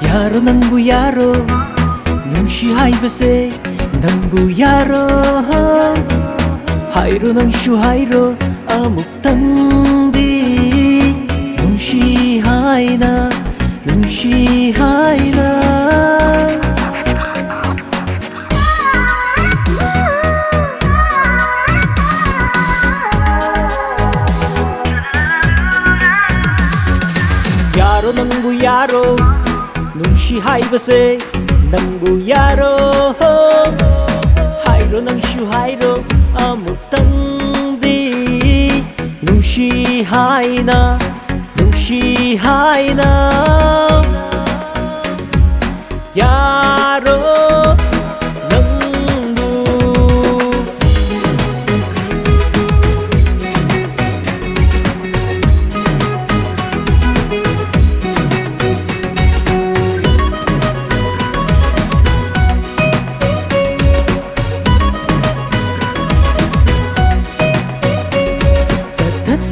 Yaro Nangbu Yaro Nungshi haibase Nangbu Yaro Hairo Nangshu Hairo Amuk Tangdi Nungshi haina Nungshi haina Yaro Nangbu Yaro Nungshi haibase Nangbu Yaro Hairo Nangshu Hairo Amuk Tangdi Nungshi haina Nungshi haina Yaro Nangbu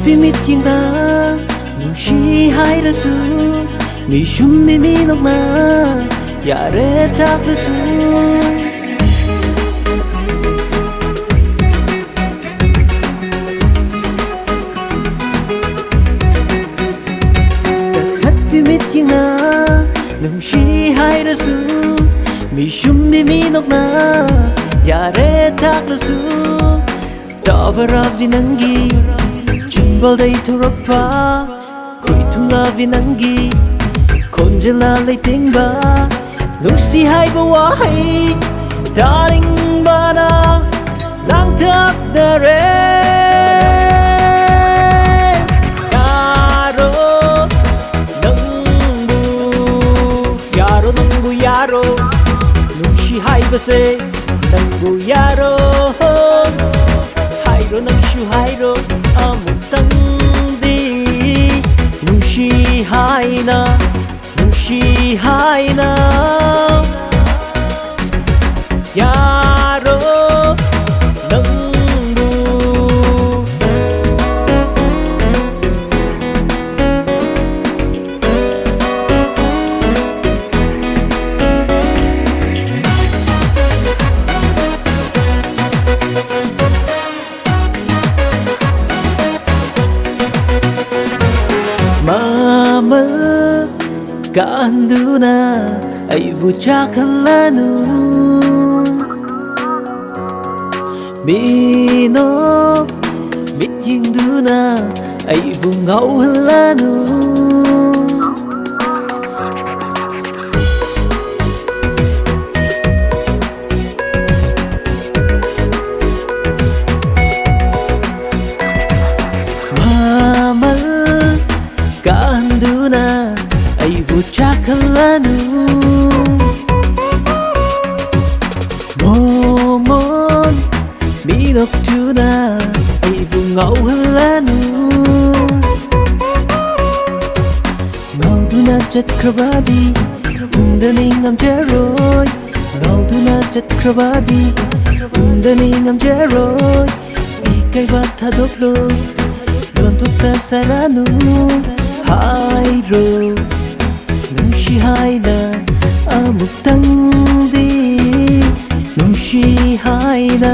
Pimit yang da Nungshi hai rasu Mishum miminok na Yare tak rasu Dapat pimit yang da Nungshi hai rasu Mishum miminok na Yare tak rasu Tavara vinangi Balday turapa Kuitumla vinangi Konjela leitingba Nungsi hai bawahai Daring bana Lang tak dare Yaro Nangbu Yaro Nangbu Yaro Nungsi hai base Nangbu Yaro Hairo Nangshu Hairo Amuk Tangdi Nungshi haina Nungshi haina Yaro Nangbu Mamal kaanduna ay vuchakalanu Bino mityingduna ay vungawhalanu Mamal kaanduna ay vuchakalanu Momon minokduna ay vungawhalanu Ngawduna chatkrabadi Undaning amjaroy Ngawduna chatkrabadi Undaning amjaroy Ikay batadoklo Gantok ta saranu Hairo Nungshi haina Amuk Tangdi Nungshi haina